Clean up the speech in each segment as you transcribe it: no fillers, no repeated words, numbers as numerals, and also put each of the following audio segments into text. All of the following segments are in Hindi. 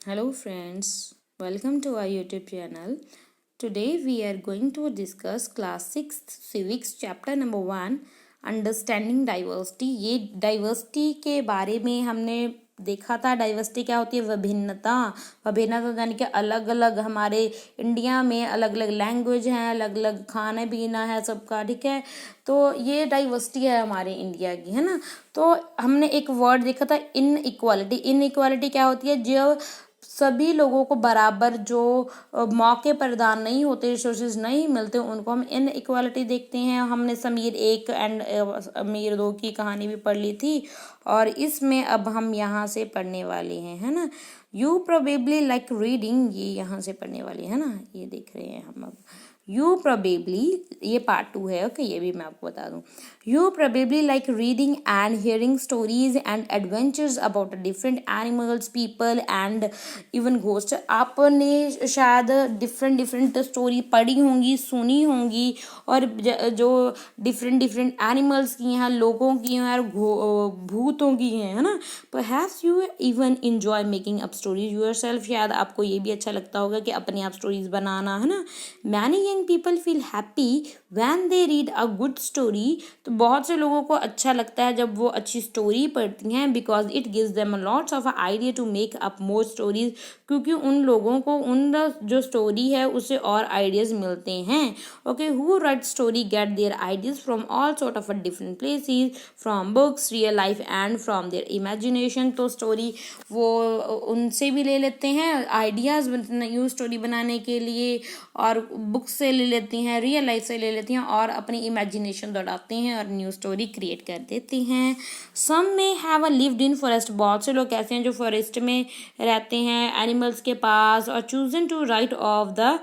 Hello friends, welcome to our YouTube channel. Today we are going to discuss class 6 civics chapter number 1 understanding diversity. ये डाइवर्सिटी के बारे में हमने देखा था। डाइवर्सिटी क्या होती है? विभिन्नता। विभिन्नता यानी कि अलग अलग, हमारे इंडिया में अलग अलग लैंग्वेज हैं, अलग अलग खाना पीना है सबका, ठीक है। तो ये डाइवर्सिटी है हमारे इंडिया की, है ना। तो हमने एक वर्ड देखा था, इन इक्वालिटी। इन इक्वालिटी क्या होती है? जो सभी लोगों को बराबर जो मौके प्रदान नहीं होते, रिसोर्सेज नहीं मिलते, उनको हम इन इक्वालिटी देखते हैं। हमने समीर 1 एंड समीर 2 की कहानी भी पढ़ ली थी और इसमें अब हम यहाँ से पढ़ने वाले हैं, है ना। यू प्रोबेबली लाइक रीडिंग, ये यहाँ से पढ़ने वाले है ना, ये देख रहे हैं हम अब। यू प्रोबेबली, ये पार्ट 2 है, ओके, ये भी मैं आपको बता दूं। You probably like reading and hearing stories and adventures about different animals, people and even ghost. आपने शायद डिफरेंट डिफरेंट स्टोरी पढ़ी होंगी, सुनी होंगी, और जो डिफरेंट डिफरेंट एनिमल्स की हैं, लोगों की हैं और भूतों की हैं, है ना। Perhaps you even enjoy making up stories yourself. शायद आपको ये भी अच्छा लगता होगा कि अपने आप स्टोरीज बनाना, है ना। Many young people feel happy when they read a good story. तो बहुत से लोगों को अच्छा लगता है जब वो अच्छी स्टोरी पढ़ती हैं, because it gives them lots of idea to make up more stories. क्योंकि उन लोगों को उन जो स्टोरी है उससे और आइडियाज मिलते हैं। Okay, who write story get their ideas from all sort of different places, from books, real life and from their imagination. तो स्टोरी वो उनसे भी ले लेते हैं आइडियाज न्यू स्टोरी बनाने के लिए, और बुक्स से ले लेती हैं, रियल लाइफ से ले लेती हैं, और अपनी इमेजिनेशन दौड़ाते हैं और न्यू स्टोरी क्रिएट कर देती हैं। सम में have a lived in forest. बहुत से लोग ऐसे हैं जो फॉरेस्ट में रहते हैं, एनिमल्स के पास, और chosen to write of the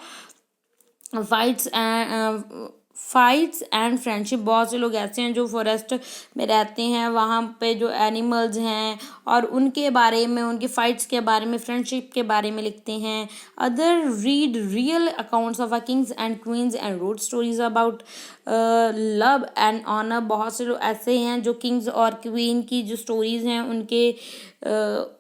fights and friendship. बहुत से लोग ऐसे हैं जो फॉरेस्ट में रहते हैं, वहाँ पे जो एनिमल्स हैं और उनके बारे में, उनकी फाइट्स के बारे में, फ्रेंडशिप के बारे में लिखते हैं। Other read real accounts of a kings and queens and road stories about love and honour. बहुत से लोग ऐसे हैं जो किंग्स और क्वीन की जो स्टोरीज हैं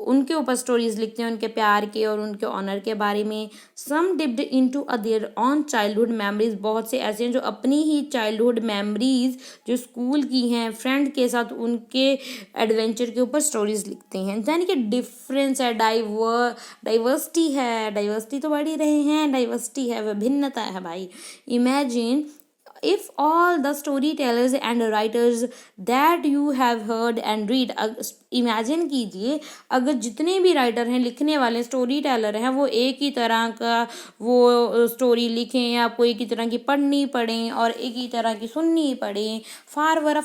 उनके ऊपर स्टोरीज लिखते हैं, उनके प्यार के और उनके ऑनर के बारे में। Some dipped into their own childhood memories. बहुत से ऐसे हैं जो अपनी ही चाइल्डहुड मेमोरीज जो स्कूल की हैं, फ्रेंड के साथ उनके एडवेंचर के ऊपर स्टोरीज लिखते हैं। यानी कि डिफरेंस है, डाइवर्सिटी है। डाइवर्सिटी तो बढ़ ही रहे हैं, डाइवर्सिटी है, विभिन्नता है भाई। Imagine if all the storytellers and writers that you have heard and read, imagine कीजिए अगर जितने भी राइटर हैं, लिखने वाले स्टोरी टेलर हैं, वो एक ही तरह का वो स्टोरी लिखें, या आपको एक ही तरह की पढ़नी पड़े और एक ही तरह की सुननी पड़े। फार वर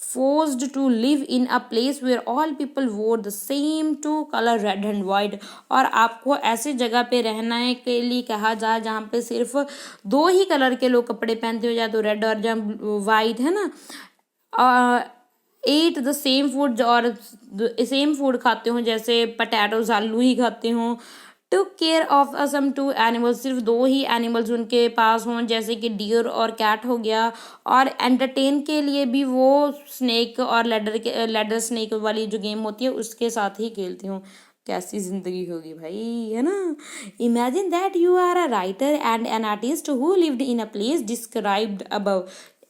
forced to live in a place where all people wore the same two color red and white। और आपको ऐसे जगह पे रहना है के लिए कहा जाए जहाँ पे सिर्फ दो ही कलर के लोग कपड़े पहनते हो, या तो रेड और या वाइट, है ना। एट द सेम फूड, और सेम फूड खाते हो, जैसे पटैटोज, आलू ही खाते हो। Took care of some two animals, सिर्फ दो ही एनिमल्स उनके पास हों, जैसे कि डियर और कैट हो गया। और एंटरटेन के लिए भी वो स्नेक और लेडर स्नेक वाली जो गेम होती है उसके साथ ही खेलती हूँ। कैसी जिंदगी होगी भाई, है ना। Imagine that you are a writer and an artist who lived in a place described above.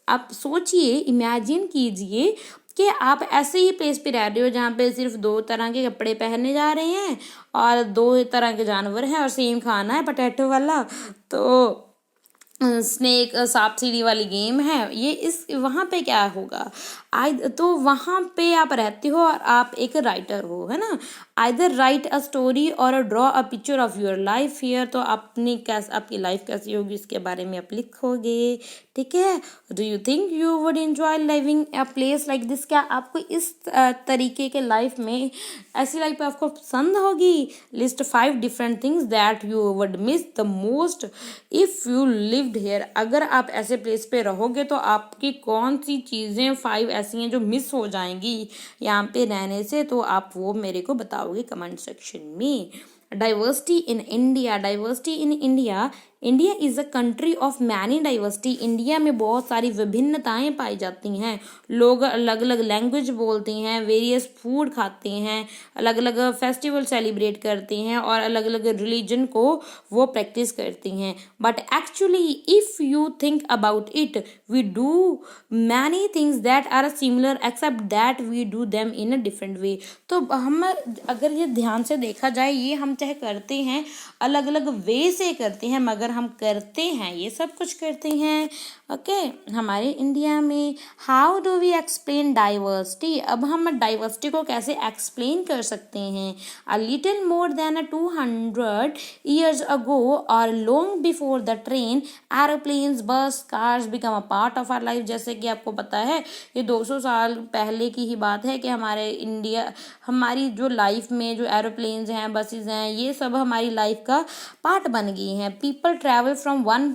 आप सोचिए, इमेजिन कीजिए कि आप ऐसे ही प्लेस पे रह रहे हो जहाँ पे सिर्फ दो तरह के कपड़े पहने जा रहे हैं और दो तरह के जानवर हैं और सेम खाना है पोटैटो वाला। तो स्नेक सांप सीढ़ी वाली गेम है ये। इस वहाँ पे क्या होगा? तो वहाँ पे आप रहते हो और आप एक राइटर हो, है ना। आइदर राइट अ स्टोरी और draw a picture of your life here. तो आपकी लाइफ कैसी होगी इसके बारे में आप लिखोगे, ठीक है। Do you think you would enjoy living a place like this? क्या आपको इस तरीके के लाइफ में, ऐसी लाइफ आपको पसंद होगी? List 5 different things that you would miss the most if you lived hair. अगर आप ऐसे प्लेस पे रहोगे तो आपकी कौन सी चीज़ें 5 ऐसी हैं जो मिस हो जाएंगी यहाँ पे रहने से? तो आप वो मेरे को बताओगे कमेंट सेक्शन में। Diversity in India, diversity in India, India is a country of many diversity, India में बहुत सारी विभिन्नताएं पाई जाती हैं, लोग अलग अलग लैंग्वेज बोलते हैं, वेरियस फूड खाते हैं, अलग अलग फेस्टिवल सेलिब्रेट करते हैं और अलग अलग रिलीजन को वो प्रैक्टिस करती हैं. But actually if you think about it, we do many things that are similar except that we do them in a different way. तो हम अगर ये ध्यान से देखा जाए, ये हम चाहे करते हैं अलग अलग वे से करते हैं, मगर हम करते हैं, ये सब कुछ करते हैं. ओके, हमारे इंडिया में how do we explain diversity, अब हम डाइवर्सिटी को कैसे एक्सप्लेन कर सकते हैं. A little more than 200 years ago or long before the train, aeroplanes, bus, cars become a part of our life. जैसे कि आपको पता है ये 200 साल पहले की ही बात है कि हमारी जो लाइफ में जो एरोप्लेन्स हैं, बसेस हैं, ये सब हमारी लाइफ का पार्ट बन गई हैं. People travel from one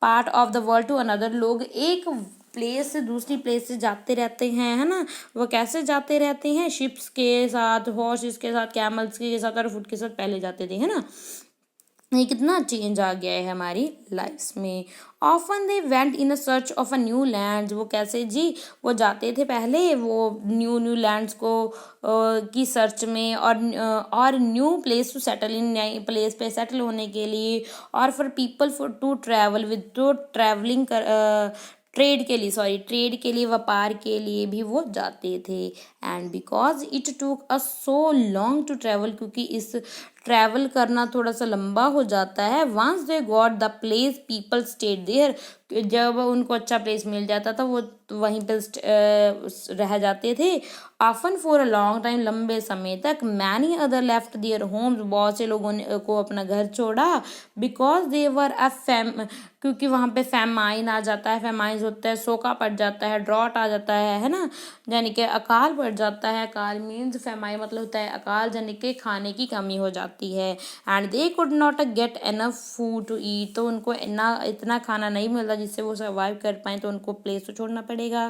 part of the world to another, लोग एक प्लेस से दूसरी प्लेस से जाते रहते हैं, है ना. वो कैसे जाते रहते हैं, शिप्स के साथ, हॉर्सेस के साथ, कैमल्स के साथ और फुट के साथ पहले जाते थे, है ना. ये कितना चेंज आ गया है हमारी लाइफ्स में. Often they went in a search of a new land, वो कैसे जी, वो जाते थे पहले वो न्यू लैंड्स को की सर्च में, और new place to settle in, नई प्लेस पे सेटल होने के लिए, और for people for to travel with तो ट्रैवलिंग ट्रेड के लिए, व्यापार के लिए भी वो जाते थे. And because it took a so long to travel, क्योंकि इस ट्रैवल करना थोड़ा सा लंबा हो जाता है. Once they got the place people stayed there, जब उनको अच्छा प्लेस मिल जाता था वो वहीं पर रह जाते थे. Often for a long time, लंबे समय तक. Many other left their homes, बहुत से लोगों ने को अपना घर छोड़ा. बिकॉज दे वर क्योंकि वहाँ पे फैमाइन आ जाता है, फैमाइन होता है, सोका पड़ जाता है, ड्रॉट आ जाता है ना, यानी कि अकाल पड़ जाता है. अकाल मीन्स फैमाइन मतलब होता है अकाल, यानी कि खाने की कमी हो जाती है. And they could not get enough food to eat, तो उनको इतना खाना नहीं मिलता जिससे वो सर्वाइव कर पाए, तो उनको प्लेस तो छोड़ना पड़ेगा,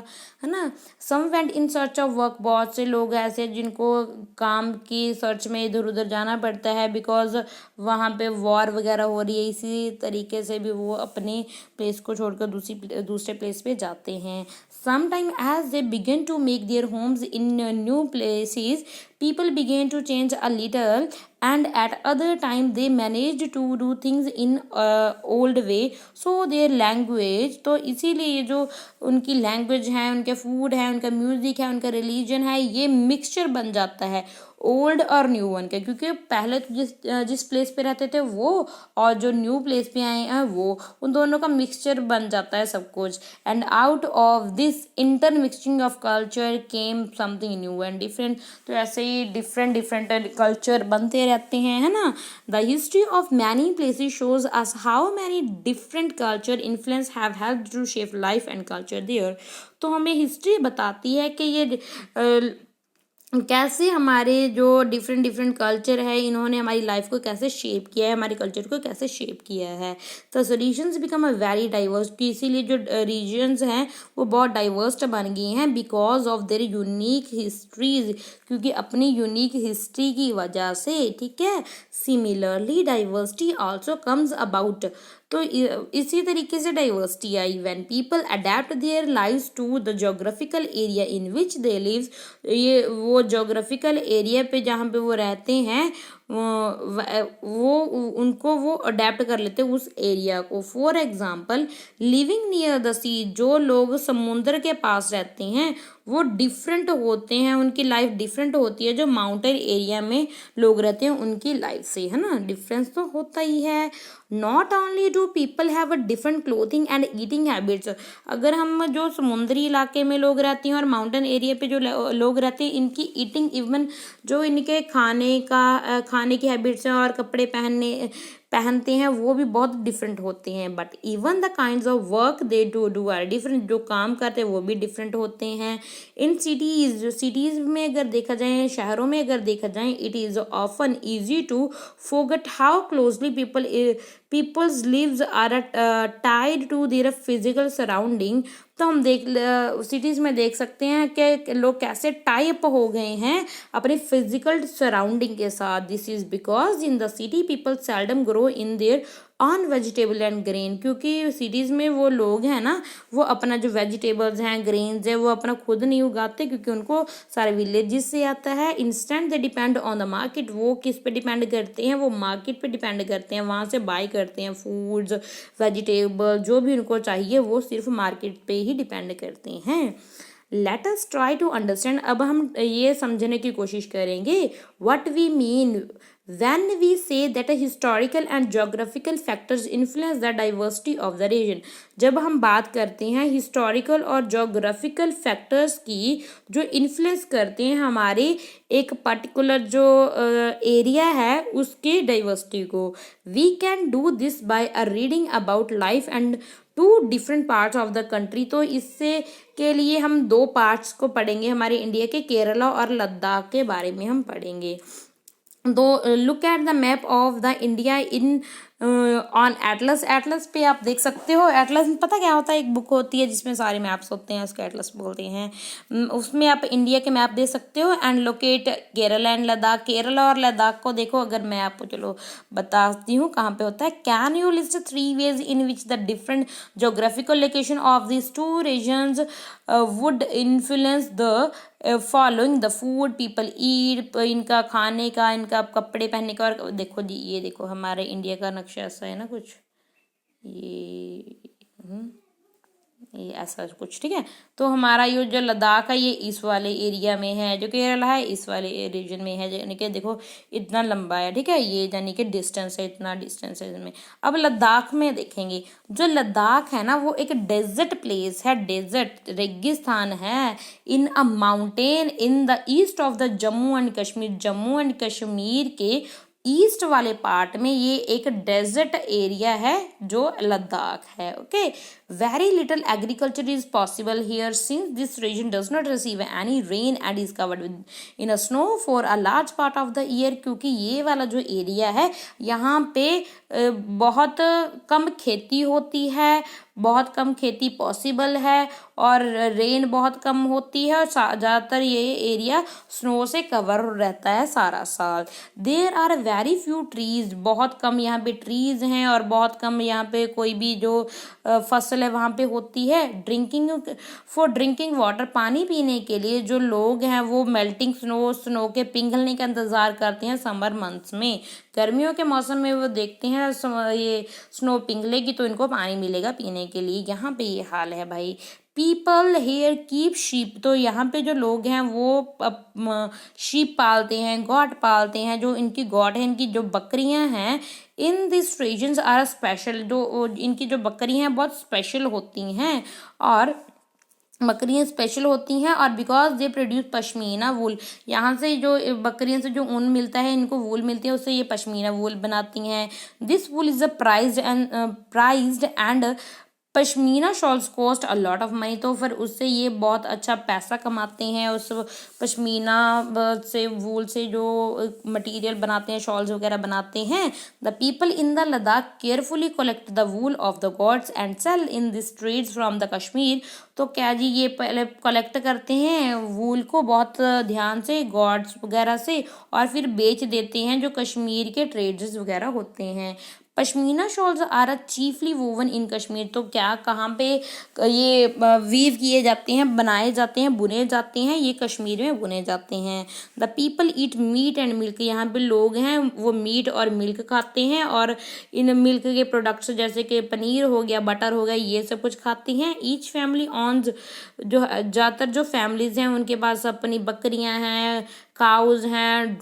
है ना. Some went in search of work, बहुत से लोग ऐसे जिनको काम की सर्च में इधर उधर जाना पड़ता है, बिकॉज वहाँ पे वॉर वगैरह हो रही है. इसी तरीके से भी वो अपने प्लेस को छोड़कर दूसरे प्लेस पे जाते हैं. Sometime as they begin to make their homes in new places, people began to change a little, and at other time they managed to do things in old way. So their language, तो इसीलिए ये जो उनकी लैंग्वेज है, उनके फूड है, उनका म्यूजिक है, उनका रिलीजन है, ये मिक्सचर बन जाता है ओल्ड और न्यू वन के. क्योंकि पहले तो जिस प्लेस पे रहते थे वो, और जो न्यू प्लेस पे आए हैं वो, उन दोनों का मिक्सचर बन जाता है सब कुछ. And out of this intermixing of culture came something new and different. तो ऐसे ही डिफरेंट कल्चर बनते रहते हैं, है ना. The history of many places shows us how many different culture influence have helped to shape life and culture there. तो हमें हिस्ट्री बताती है कि ये कैसे हमारे जो डिफरेंट कल्चर है, इन्होंने हमारी लाइफ को कैसे शेप किया है, हमारे कल्चर को कैसे शेप किया है. तो regions become a very diverse, इसीलिए जो रीजन्स हैं वो बहुत डाइवर्स बन गई हैं. Because of their unique histories, क्योंकि अपनी यूनिक हिस्ट्री की वजह से, ठीक है. Similarly diversity also comes about, तो इसी तरीके से डाइवर्सिटी आई when people adapt their lives to the geographical area in which they live. ये वो जोग्राफिकल एरिया पे जहाँ पे वो रहते हैं, वो उनको वो अडेप्ट कर लेते हैं उस एरिया को. For example living near the sea, जो लोग समुद्र के पास रहते हैं वो डिफरेंट होते हैं, उनकी लाइफ डिफरेंट होती है जो माउंटेन एरिया में लोग रहते हैं उनकी लाइफ से, है ना. डिफरेंस तो होता ही है. Not only do people have a different clothing and eating habits, अगर हम जो समुद्री इलाके में लोग रहते हैं और माउंटेन एरिया पे जो लोग रहते हैं, इनकी ईटिंग, इवन जो इनके खाने की हैबिट्स हैं और कपड़े पहनते हैं वो भी बहुत डिफरेंट होते हैं, but even the kinds of work they do are different, जो काम करते हैं वो भी डिफरेंट होते हैं। इन सिटीज़, जो सिटीज़ में अगर देखा जाए, शहरों में अगर देखा जाए, it is often easy to forget how closely people's lives are tied to their physical surrounding। तो हम सिटीज़ में देख सकते हैं कि लोग कैसे टाइप हो गए हैं अपने फिजिकल सराउंडिंग के साथ। This is because in the city people seldom grow in their on vegetable and grain, क्योंकि सिटीज़ में वो लोग हैं ना, वो अपना जो वेजिटेबल्स हैं, ग्रेन्स है, वो अपना खुद नहीं उगाते, क्योंकि उनको सारे विलेजेस से आता है। Instant they depend on the market, वो किस पे डिपेंड करते हैं, वो मार्केट पे डिपेंड करते हैं, वहाँ से बाई करते हैं फूड्स, वेजिटेबल, जो भी उनको चाहिए वो सिर्फ मार्केट पे ही डिपेंड करते हैं। Let us try to understand, अब हम ये समझने की कोशिश करेंगे what we mean when we say that a historical and geographical factors influence the diversity of the region। जब हम बात करते हैं हिस्टोरिकल और जोग्राफिकल फैक्टर्स की जो इन्फ्लुएंस करते हैं हमारे एक पर्टिकुलर जो एरिया है उसके डाइवर्सिटी को, we can do this by a reading about life and to different parts of the country. तो इससे के लिए हम दो पार्ट्स को पढ़ेंगे, हमारे इंडिया के केरला और लद्दाख के बारे में हम पढ़ेंगे। दो look at the map of the India in on Atlas. Atlas पे आप देख सकते हो, एटलस में पता क्या होता है, एक बुक होती है जिसमें सारे मैप्स होते हैं, उसको एटलस बोलते हैं। उसमें आप इंडिया के मैप दे सकते हो and locate Kerala and Ladakh. Kerala और लद्दाख को देखो, अगर मैं आपको चलो बताती हूँ कहाँ पे होता है। Can you list 3 ways in which the different geographical location of these two regions would influence the following the food people eat, इनका खाने का, इनका कपड़े पहनने का। और देखो जी, ये देखो हमारे इंडिया का नक्शा ऐसा है ना कुछ, ये ऐसा कुछ, ठीक है। तो हमारा ये जो लद्दाख है ये इस वाले एरिया में है, जो केरला है इस वाले रीजन में है, यानी कि देखो इतना लंबा है, ठीक है, ये यानी कि डिस्टेंस है, इतना डिस्टेंस है इसमें। अब लद्दाख में देखेंगे, जो लद्दाख है ना वो एक डेजर्ट प्लेस है, डेजर्ट रेगिस्तान है, in a mountain in the east of the Jammu and Kashmir. Jammu and Kashmir के ईस्ट वाले पार्ट में ये एक डेजर्ट एरिया है जो लद्दाख है। Okay, very little agriculture is possible here since this region does not receive any rain and is covered with in a snow for a large part of the year. क्योंकि ये वाला जो एरिया है यहाँ पे बहुत कम खेती होती है, बहुत कम खेती पॉसिबल है, और रेन बहुत कम होती है, और ज़्यादातर ये एरिया स्नो से कवर रहता है सारा साल। There are very few trees, बहुत कम यहाँ पे ट्रीज हैं, और बहुत कम यहाँ पे कोई भी जो फसल है वहाँ पे होती है। ड्रिंकिंग वाटर, पानी पीने के लिए जो लोग हैं वो मेल्टिंग स्नो के पिघलने का इंतज़ार करते हैं समर मंथ्स में। गर्मियों के मौसम में वो देखते हैं ये स्नो पिघलेगी तो इनको पानी मिलेगा पीने के लिए। यहाँ पे ये हाल है भाई। पीपल हेयर कीप शीप, तो यहाँ पे जो लोग हैं वो शीप पालते हैं, गॉट पालते हैं। जो इनकी गॉट है, इनकी जो बकरियां हैं, in this regions are special, जो इनकी जो बकरियां हैं बहुत स्पेशल होती हैं, और बकरियां स्पेशल होती हैं, और बिकॉज दे प्रोड्यूस पश्मीना वूल, यहाँ से जो बकरियों से जो ऊन मिलता है, इनको वूल मिलती है, उससे ये पश्मीना वूल बनाती हैं। This wool is a prized and pashmina shawls cost a lot of money, तो फिर उससे ये बहुत अच्छा पैसा कमाते हैं। उस पश्मीना से वूल से जो मटेरियल बनाते हैं, शॉल्स वगैरह बनाते हैं। The people in the Ladakh carefully collect the wool of the goats and sell in this trades from the Kashmir. तो क्या जी, ये पहले कलेक्ट करते हैं वूल को बहुत ध्यान से गॉड्स वगैरह से, और फिर बेच देते हैं जो कश्मीर के ट्रेड्स वगैरह होते हैं। Pashmina shawls are chiefly woven in Kashmir, तो क्या कहाँ पे ये वीव किए जाते हैं, बनाए जाते हैं, बुने जाते हैं, ये कश्मीर में बुने जाते हैं। The people eat meat and milk, यहाँ पे लोग हैं वो मीट और मिल्क खाते हैं, और इन मिल्क के प्रोडक्ट्स जैसे कि पनीर हो गया, बटर हो गया, ये सब कुछ खाते हैं। ईच फैमिली ऑन्स, जो ज़्यादातर जो फैमिलीज हैं उनके पास अपनी बकरियां हैं, काउज हैं,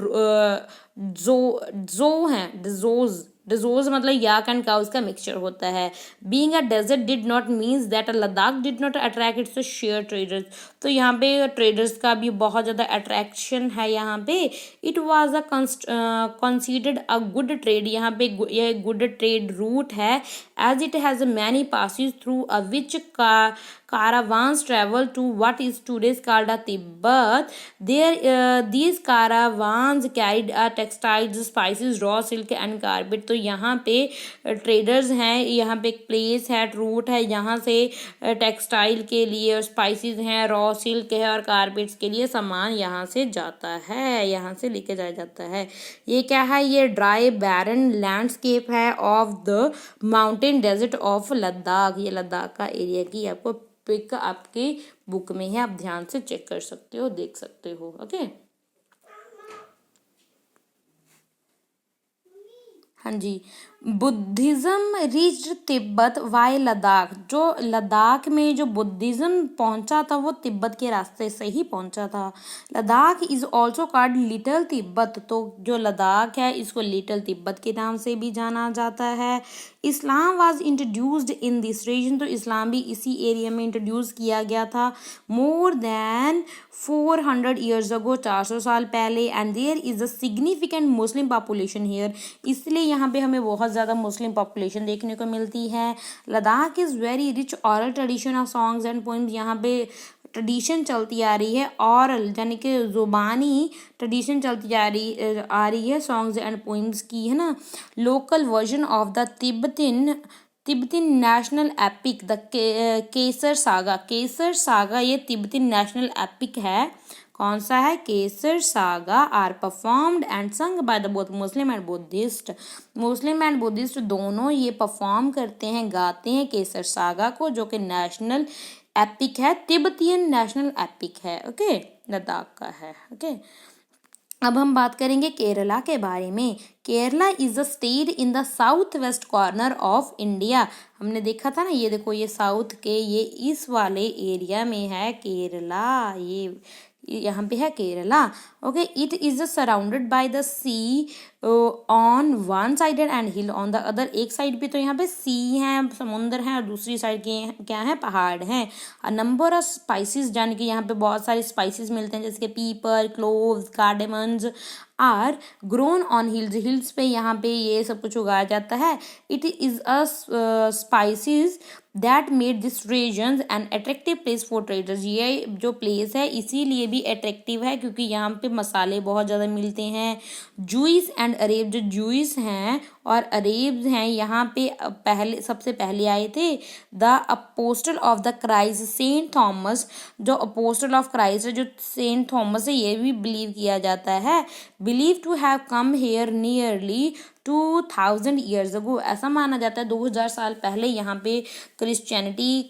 जो हैं, जोज डिजोर्स मतलब याक एंड काउस का मिक्सचर होता है। Being a desert did not means that Ladakh did not attract its share traders. तो यहाँ पे ट्रेडर्स का भी बहुत ज़्यादा अट्रैक्शन है यहाँ पे। It was a considered a good trade, यहाँ पे यह गुड ट्रेड रूट है। As it has many passes through a which caravans travel to what is today's called a Tibet. These caravans carried textiles, spices, raw silk and carpet. तो यहाँ पे ट्रेडर्स हैं, यहाँ पे एक प्लेस है, रूट है, यहाँ से टेक्सटाइल के लिए और स्पाइसेस हैं, रॉ सिल्क है और कारपेट्स के लिए सामान यहाँ से जाता है, यहाँ से लेके जाया जाता है। ये क्या है, ये ड्राई बैरन लैंडस्केप है of the mountain desert of Ladakh. ये लद्दाख का एरिया की आपको पिक आपकी बुक में है, आप ध्यान से चेक कर सकते हो, देख सकते हो। ओके हाँ जी। Buddhism reached Tibet via Ladakh. जो लद्दाख में जो बुद्धिज्म पहुंचा था वो तिब्बत के रास्ते से ही पहुंचा था। Ladakh is also called little Tibet. तो जो लद्दाख है इसको लिटिल तिब्बत के नाम से भी जाना जाता है। Islam was introduced in this region. तो इस्लाम भी इसी एरिया में इंट्रोड्यूस किया गया था मोर देन 400 ईयर्स अगो, 400 साल पहले। And there is a significant Muslim population here. इसलिए यहाँ पे हमें बहुत ज़्यादा मुस्लिम पॉपुलेशन देखने को मिलती है। Ladakh is very rich oral tradition of songs and poems. यहाँ पे ट्रेडिशन चलती आ रही है, ऑरल यानी कि ज़ुबानी ट्रेडिशन चलती आ रही है सॉन्ग्स एंड पोइम्स की, है ना। Local version of the Tibetan national epic the Kesar saga. Kesar saga ये तिब्बतिन नेशनल एपिक है। कौन सा है, Kesar saga are performed and sung by the both Muslim and Buddhist. Muslim and Buddhist दोनों ये परफॉर्म करते हैं, गाते हैं केसर सागा को, जो कि नेशनल एपिक है, तिब्बतियन नेशनल एपिक है। ओके लद्दाख का है। ओके अब हम बात करेंगे केरला के बारे में। Kerala is a state in the south west corner of India. हमने देखा था ना, ये देखो ये साउथ के ये इस वाले एरिया में है केरला, ये यहाँ पे है Kerala. Okay it is surrounded by the sea on one sided and hill on the other. एक साइड पे तो यहाँ पे सी है, समुद्र है, और दूसरी साइड के क्या है, पहाड़ हैं। अ नंबर ऑफ स्पाइसेस, यानी कि यहाँ पे बहुत सारे स्पाइसेस मिलते हैं, जैसे कि pepper, cloves, cardamoms are grown on hills. Hills पे यहाँ पे ये सब कुछ उगाया जाता है। It is a spices that made this region an attractive place for traders. ये जो प्लेस है इसीलिए भी अट्रैक्टिव है क्योंकि यहाँ पे मसाले बहुत ज़्यादा मिलते हैं। जूइस एंड अरेब, जो जूइस हैं और अरेब्स हैं यहाँ पे सबसे पहले आए थे। The apostle of the Christ Saint Thomas, जो अपोस्टल ऑफ क्राइस्ट है, जो सेंट थॉमस है, ये भी बिलीव किया जाता है, believe to have come here nearly 2000 years ago. ऐसा माना जाता है 2000 साल पहले यहाँ पे क्रिश्चियनिटी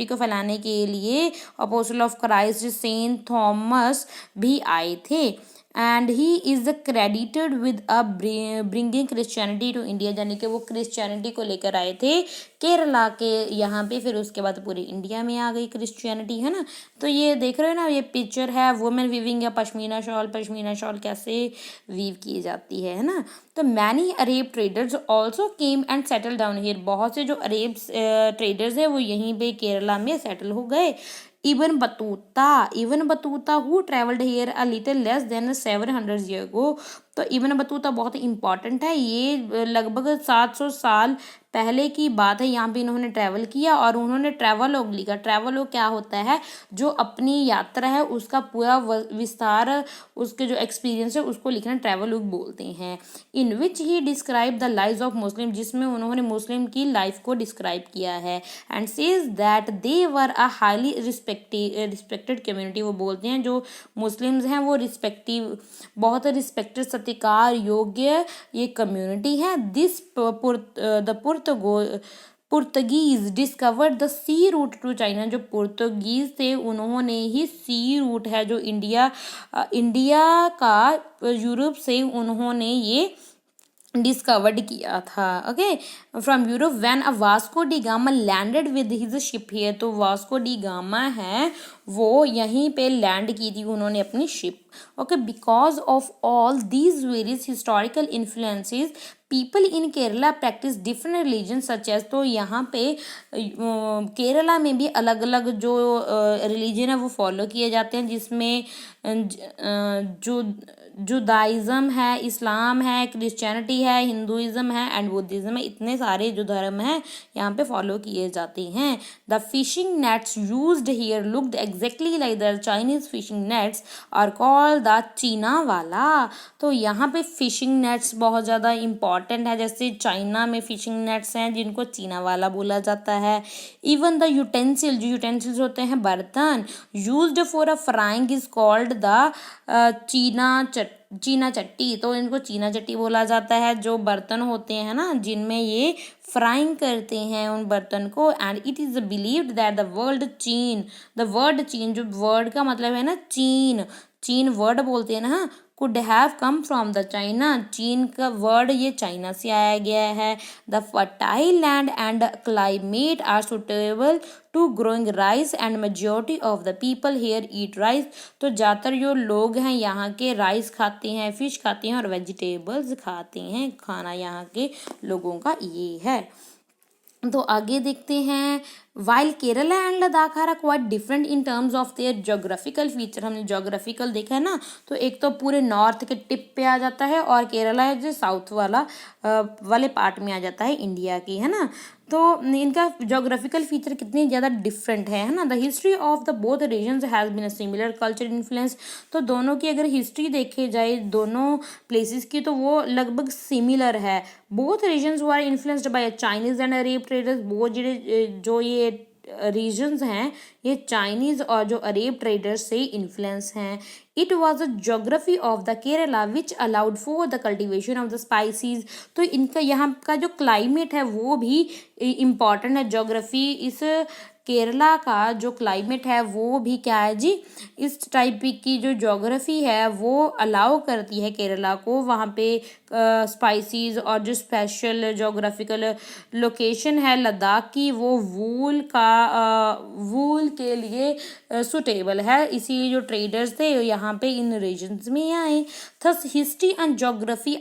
को फैलाने के लिए apostle of Christ Saint Thomas भी आए थे। And he is credited with a bringing Christianity to India, यानी कि वो क्रिश्चियनिटी को लेकर आए थे केरला के यहाँ पे, फिर उसके बाद पूरे इंडिया में आ गई क्रिश्चियनिटी, है ना। तो ये देख रहे हो ना, ये पिक्चर है वुमेन वीविंग या पश्मीना शॉल कैसे वीव की जाती है ना। तो many Arab traders also came and settle down here. बहुत से जो अरेब ट्रेडर्स है वो यहीं पे केरला में सेटल हो गए। Ibn Battuta who travelled here a little less than 700 year ago. तो इबन बतूता बहुत इंपॉर्टेंट है, ये लगभग 700 साल पहले की बात है, यहाँ पे इन्होंने ट्रैवल किया और उन्होंने ट्रैवलॉग लिखा। ट्रैवलॉग क्या होता है, जो अपनी यात्रा है उसका पूरा विस्तार, उसके जो एक्सपीरियंस है उसको लिखना ट्रैवलॉग बोलते हैं। In which he describe the lives of Muslim, जिसमें उन्होंने मुस्लिम की लाइफ को डिस्क्राइब किया है। And says that they were a highly respected community. वो बोलते हैं जो मुस्लिम्स हैं वो बहुत रिस्पेक्टेड, सत्कार योग्य ये कम्युनिटी है। This Portuguese discovered the sea route to China. जो पुर्तगीज थे उन्होंने ही सी रूट है जो इंडिया का यूरोप से उन्होंने ये डिस्कवर्ड किया था। Okay from Europe when a Vasco da Gama landed with his ship here. तो वास्को डी गामा है वो यहीं पे लैंड की थी उन्होंने अपनी ship. Okay, because of all these various historical influences people in Kerala practice different religion such as, तो यहाँ पे केरला में भी अलग अलग जो रिलीजन है वो फॉलो किए जाते हैं, जिसमें जो जुदाइज़म है, इस्लाम है, क्रिश्चियनिटी है, हिंदुइज़्म है एंड बुद्धिज़्म है। इतने सारे जो धर्म हैं यहाँ पे फॉलो किए जाते हैं। The fishing nets used here looked exactly like the Chinese fishing nets are called the चीना वाला। तो यहाँ पे फिशिंग नेट्स बहुत ज़्यादा इम्पॉर्टेंट है, जैसे चाइना में फिशिंग नेट्स हैं जिनको चीना वाला बोला जाता है। इवन द यूटेंसिल, जो यूटेंसिल्स होते हैं बर्तन, used for a frying is called the चीना चट्टी, तो इनको चीना चट्टी बोला जाता है। जो बर्तन होते हैं ना जिनमें ये फ्राइंग करते हैं उन बर्तन को। And it is believed that the word चीन, जो वर्ड का मतलब है ना चीन वर्ड बोलते हैं ना, could have come from the China, चीन का वर्ड ये चाइना से आया गया है। The fertile land and climate are suitable to growing rice and majority of the people here eat rice, तो ज़्यादातर जो लोग हैं यहाँ के राइस खाते हैं, फिश खाते हैं और वेजिटेबल्स खाते हैं। खाना यहाँ के लोगों का ये है। तो आगे देखते हैं। While Kerala and Ladakh are quite different in terms of their geographical feature, हमने जोग्राफिकल देखा है ना, तो एक तो पूरे नॉर्थ के टिप पे आ जाता है और केरला है जो साउथ वाले पार्ट में आ जाता है इंडिया की, है ना। तो इनका जोग्राफिकल फीचर कितनी ज़्यादा डिफरेंट है ना। The history of the both regions has been a similar culture influence, तो दोनों की अगर हिस्ट्री देखे जाए दोनों प्लेसेस की तो वो लगभग सिमिलर है। Both regions were influenced by Chinese and Arab traders, वो जो ये रीजन्स हैं ये चाइनीज और जो अरेब ट्रेडर्स से इन्फ्लुएंस हैं। It was a geography of the Kerala which allowed for the cultivation of the spices, तो इनका यहाँ का जो क्लाइमेट है वो भी इम्पॉर्टेंट है। जोग्राफी इस केरला का जो क्लाइमेट है वो भी क्या है जी, इस टाइप की जो जोग्राफी है वो अलाउ करती है केरला को वहाँ पे स्पाइसीज। और जो स्पेशल जोग्राफिकल लोकेशन है लद्दाख की वो वूल के लिए सुटेबल है, इसी जो ट्रेडर्स थे यहाँ पे इन रीजन्स में आए। Thus history and geography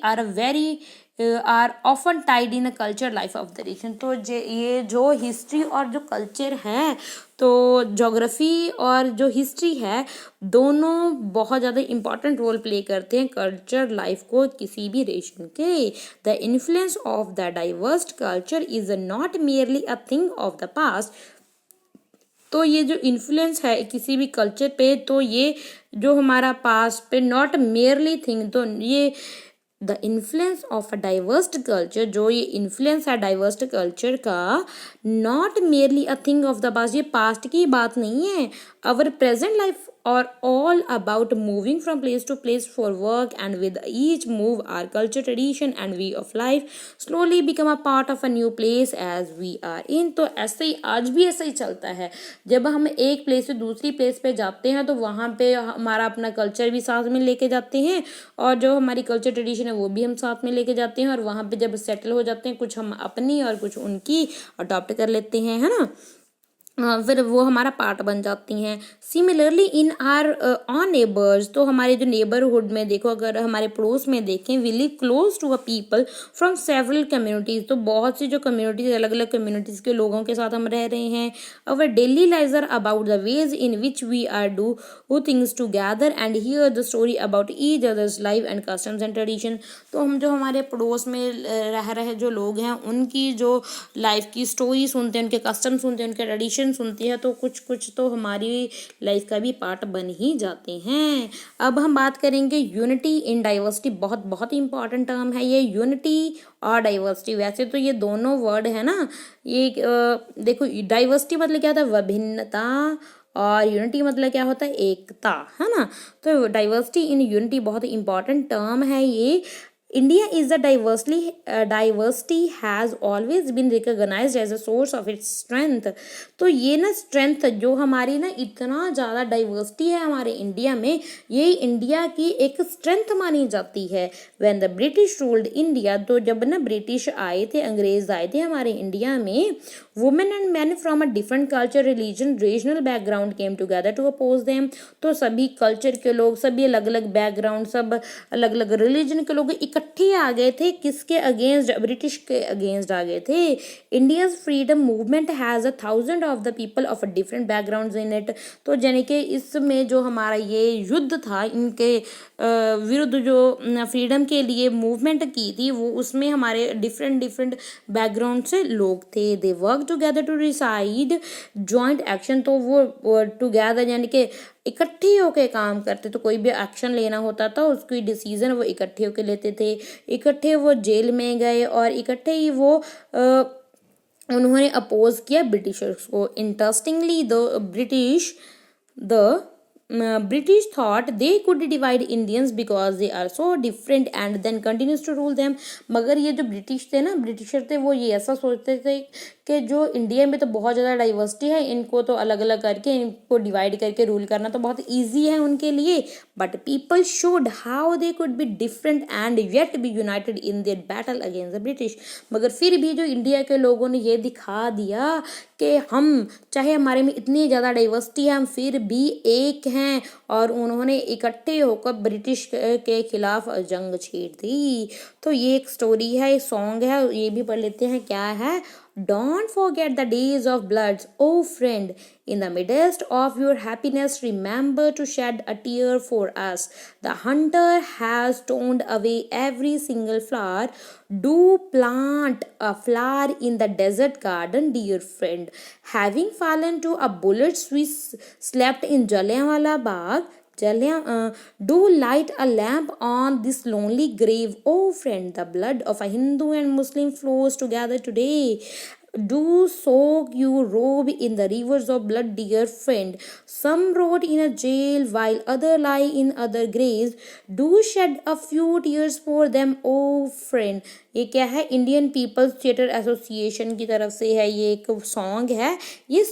are often tied in a culture life of the region, तो ये जो हिस्ट्री और जो कल्चर है, तो जोग्राफी और जो हिस्ट्री है दोनों बहुत ज़्यादा इंपॉर्टेंट रोल प्ले करते हैं कल्चर लाइफ को किसी भी रीजन के। The influence of the diverse culture is not merely a thing of the past, तो ये जो इन्फ्लुएंस है किसी भी कल्चर पे, तो ये जो हमारा पास्ट पे नॉट मेयरली थिंग, तो ये the influence of a divorced culture, जो ये इन्फ्लुएंस है डाइवर्स्ड कल्चर का, not merely a thing of the past, ये पास्ट की बात नहीं है। अवर present life are all about moving from place to place for work, and with each move our culture, tradition and way of life slowly become a part of a new place as we are in, तो ऐसे ही आज भी ऐसा ही चलता है। जब हम एक प्लेस से दूसरी प्लेस पे जाते हैं तो वहाँ पे हमारा अपना कल्चर भी साथ में लेके जाते हैं और जो हमारी कल्चर ट्रेडिशन है वो भी हम साथ में लेके जाते हैं, और वहाँ पे जब सेटल हो जाते हैं कुछ हम अपनी और कुछ उनकी अडॉप्ट कर लेते हैं, है ना, फिर वो हमारा पार्ट बन जाती हैं। Similarly in are on neighbours, तो हमारे जो नेबरहुड में देखो, अगर हमारे पड़ोस में देखें, we live close to a people from several communities, तो बहुत सी जो कम्युनिटीज़ अलग अलग कम्युनिटीज़ के लोगों के साथ हम रह रहे हैं। Our daily lives are about the ways in which we are do things together and hear the story about each others life and customs and tradition, तो हम जो हमारे पड़ोस में रह रहे जो लोग हैं उनकी जो लाइफ की स्टोरी सुनते हैं, उनके कस्टम सुनते हैं, उनके ट्रेडिशन सुनती है, तो कुछ तो हमारी लाइफ का भी पार्ट बन ही जाते हैं। अब हम बात करेंगे यूनिटी इन डाइवर्सिटी, बहुत बहुत इंपॉर्टेंट टर्म है ये यूनिटी और डाइवर्सिटी। वैसे तो ये दोनों वर्ड है ना, ये देखो डाइवर्सिटी मतलब क्या होता है, विभिन्नता, और यूनिटी मतलब क्या होता है, एकता, है ना। तो डाइवर्सिटी इन यूनिटी बहुत इंपॉर्टेंट टर्म है ये। India is a diversity has always been recognized as a source of its strength, तो ये ना स्ट्रेंथ जो हमारी ना इतना ज़्यादा डाइवर्सिटी है हमारे इंडिया में, ये इंडिया की एक स्ट्रेंथ मानी जाती है। When the British ruled India, तो जब ना ब्रिटिश आए थे, अंग्रेज आए थे हमारे इंडिया में, women and man from a different culture, religion, regional background came together to oppose them. तो सभी कल्चर के लोग, सभी अलग अलग बैकग्राउंड, सब अलग अलग रिलीजन के लोग इकट्ठे आ गए थे, किसके अगेंस्ट? ब्रिटिश के अगेंस्ट आ गए थे। India's freedom movement has 1,000 of the people of different background in it. तो यानी कि इसमें जो हमारा ये युद्ध था, इनके विरुद्ध जो फ्रीडम के लिए मूवमेंट की थी, वो उसमें हमारे डिफरेंट डिफरेंट बैकग्राउंड से लोग थे। They work together to decide joint action. तो वो टुगेदर यानी कि इकट्ठे होके काम करते। तो कोई भी एक्शन लेना होता था, उसकी डिसीजन वो इकट्ठे होके लेते थे। इकट्ठे वो जेल में गए और इकट्ठे ही वो उन्होंने अपोज किया ब्रिटिशर्स को। Interestingly the British thought they could divide Indians because they are so different and then continues to rule them। मगर ये जो ब्रिटिश थे ना, ब्रिटिशर थे, वो ये ऐसा सोचते थे कि जो इंडिया में तो बहुत ज़्यादा डाइवर्सिटी है, इनको तो अलग अलग करके, इनको डिवाइड करके रूल करना तो बहुत ईजी है उनके लिए। But people showed how they could be different and yet be united in their battle against the British. मगर फिर भी जो इंडिया के लोगों ने ये दिखा दिया कि हम, चाहे हमारे में इतनी ज़्यादा डाइवर्सिटी है, हम फिर भी एक हैं। और उन्होंने इकट्ठे होकर ब्रिटिश के खिलाफ जंग छेड़ दी। तो ये एक स्टोरी है, सॉन्ग है, ये भी पढ़ लेते हैं। क्या है? Don't forget the days of bloods, oh friend. In the midst of your happiness, remember to shed a tear for us. The hunter has stoned away every single flower. Do plant a flower in the desert garden, dear friend. Having fallen to a bullet, we slept in Jallianwala Bagh. Do light a lamp on this lonely grave, oh friend. The blood of a Hindu and Muslim flows together today. Do soak your robe in the rivers of blood, dear friend. Some rot in a jail while other lie in other graves. Do shed a few tears for them, oh friend. ये क्या है? इंडियन पीपल्स थिएटर एसोसिएशन की तरफ से है, ये एक सॉन्ग है। ये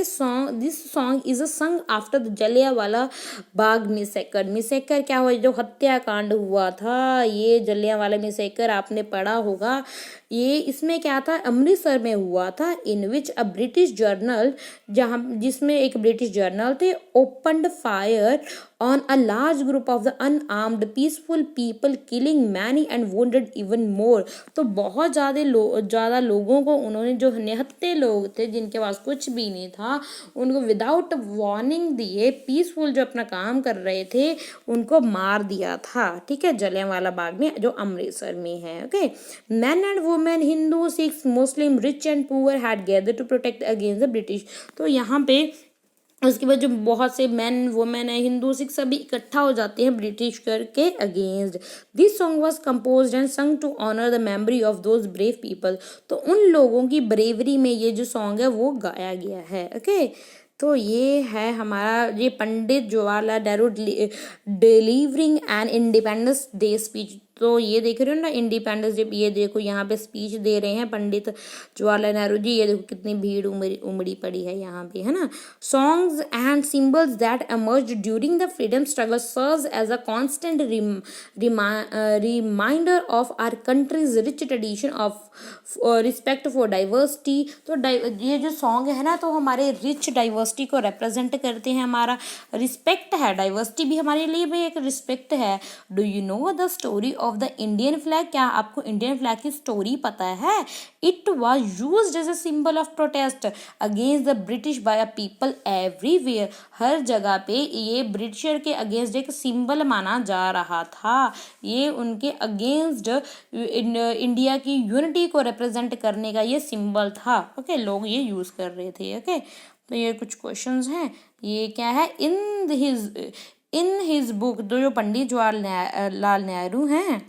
song this song is a song after the Jallianwala Bagh massacre. Massacre क्या हुआ? जो हत्याकांड हुआ था, ये जलियांवाला मैसेकर आपने पढ़ा होगा। ये इसमें क्या था? अमृतसर में हुआ था। इन विच अ ब्रिटिश जर्नल, जिसमें एक ब्रिटिश जर्नल थे, opened fire on a large group of the unarmed peaceful people, killing many and wounded even more। तो बहुत ज़्यादा लोगों को उन्होंने, जो निहत्थे लोग थे जिनके पास कुछ भी नहीं था, उनको विदाउट वार्निंग दिए, पीसफुल जो अपना काम कर रहे थे, उनको मार दिया था। ठीक है, जलियांवाला बाग में, जो अमृतसर में है। Okay, man and women, Hindu, Sikhs, Muslim, rich and poor had gather to protect against the British. तो यहाँ पे उसके बाद जो बहुत से मैन वुमेन है, हिंदू सिख, सभी इकट्ठा हो जाते हैं ब्रिटिश के against. This song was composed and sung to honour the memory of those brave people. तो उन लोगों की ब्रेवरी में ये जो सॉन्ग है वो गाया गया है। ओके, तो ये है हमारा, ये Pandit Jawaharlal Nehru delivering an independence day speech. तो ये देख रहे हो ना, इंडिपेंडेंस डे, ये देखो यहाँ पे स्पीच दे रहे हैं पंडित जवाहरलाल नेहरू जी। ये देखो कितनी भीड़ उमड़ी पड़ी है यहाँ पे, है ना। Songs and symbols that emerged during the freedom struggle serves as a constant reminder of our country's rich tradition of respect for diversity. तो ये जो सॉन्ग है ना, तो हमारे रिच डाइवर्सिटी को रिप्रेजेंट करते हैं, हमारा रिस्पेक्ट है, डाइवर्सिटी भी हमारे लिए भी एक रिस्पेक्ट है। Do you know the story of the Indian flag? क्या आपको इंडियन फ्लैग की स्टोरी पता है? It was used as a symbol of protest against the British by a people everywhere. हर जगह पे ये ब्रिटिशर के अगेंस्ट एक सिंबल माना जा रहा था। ये उनके अगेंस्ट इंडिया की यूनिटी को रिप्रेजेंट करने का ये सिंबल था। ओके, लोग ये यूज कर रहे थे। ओके, तो ये कुछ क्वेश्चंस हैं। ये क्या है? इन हिज बुक, जो पंडित जवाहरलाल नेहरू हैं,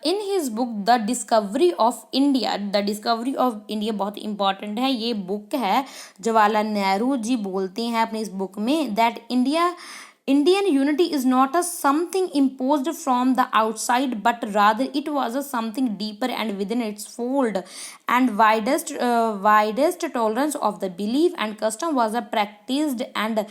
in his book the discovery of India, the discovery of India बहुत इंपॉर्टेंट है, ये बुक है। जवाहरलाल नेहरू जी बोलते हैं अपने इस बुक में that Indian unity is not a something imposed from the outside, but rather it was a something deeper and within its fold, and widest tolerance of the belief and custom was practiced, and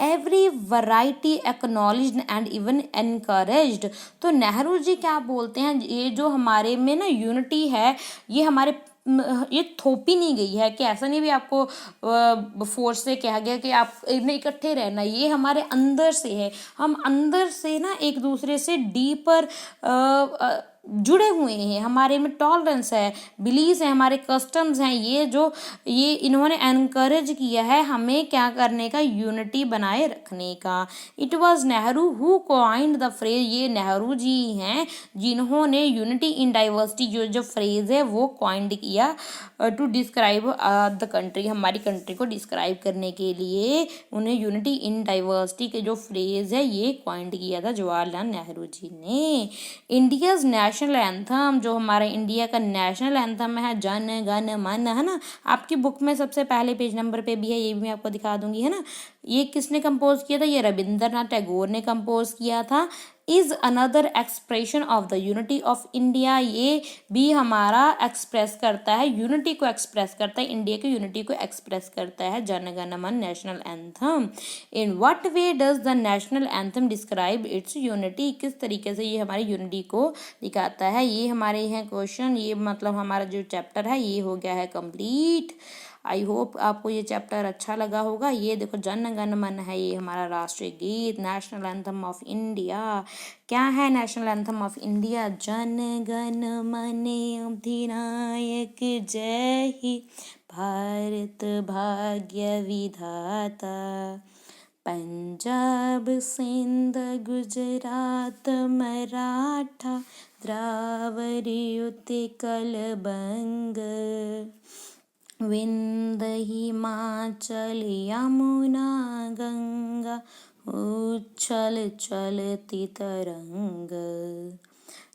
every variety acknowledged and even encouraged। तो नेहरू जी क्या बोलते हैं, ये जो हमारे में ना यूनिटी है, ये हमारे ये थोपी नहीं गई है कि ऐसा नहीं भी आपको फोर्स से कहा गया कि आप इन्हें इकट्ठे रहना, ये हमारे अंदर से है। हम अंदर से ना एक दूसरे से डीपर जुड़े हुए हैं, हमारे में टॉलरेंस है, बिलीव्स है, हमारे कस्टम्स हैं, ये इन्होंने एनकरेज किया है हमें क्या करने का, यूनिटी बनाए रखने का। It was Nehru who coined the phrase, ये नेहरू जी हैं जिन्होंने यूनिटी इन डाइवर्सिटी जो फ्रेज है वो कॉइंड किया टू डिस्क्राइब द कंट्री, हमारी कंट्री को डिस्क्राइब करने के लिए उन्हें यूनिटी इन डाइवर्सिटी के जो फ्रेज है ये कॉइंड किया था जवाहरलाल नेहरू जी ने। इंडियाज नेशनल एंथम, जो हमारा इंडिया का नेशनल एंथम है, जन गण मन, है ना, आपकी बुक में सबसे पहले पेज नंबर पे भी है, ये भी मैं आपको दिखा दूंगी, है ना। ये किसने कंपोज किया था, ये रविंद्रनाथ टैगोर ने कंपोज किया था। Is another expression of the unity of India, ये भी हमारा एक्सप्रेस करता है, यूनिटी को एक्सप्रेस करता है, इंडिया की यूनिटी को एक्सप्रेस करता है जन गण मन national anthem. In what way does the national anthem describe it's unity, किस तरीके से ये हमारी यूनिटी को दिखाता है। ये हमारे हैं क्वेश्चन, ये मतलब हमारा जो चैप्टर है ये हो गया है कंप्लीट। आई होप आपको ये चैप्टर अच्छा लगा होगा। ये देखो जन गण मन है, ये हमारा राष्ट्रीय गीत, नेशनल एंथम ऑफ इंडिया। क्या है national anthem of India, Jana Gana मन अधिनायक जय ही भारत भाग्य विधाता, पंजाब सिंध गुजरात मराठा द्रावरी उत्कल बंग, विंध्य हिमाचल यमुना गंगा उच्छल चलती तरंग,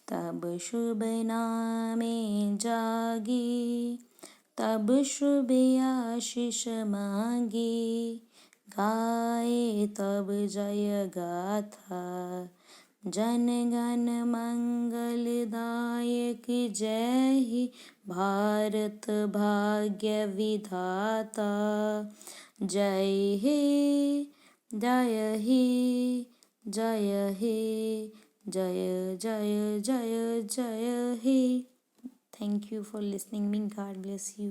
तब शुभ नामे जागे, तब शुभ आशीष मांगे, गाए तब जय गाथा, जन गण मंगलदायक जय ही भारत भाग्य विधाता, जय हे जय हे जय हे जय जय जय जय हे। Thank you for listening me, God bless you.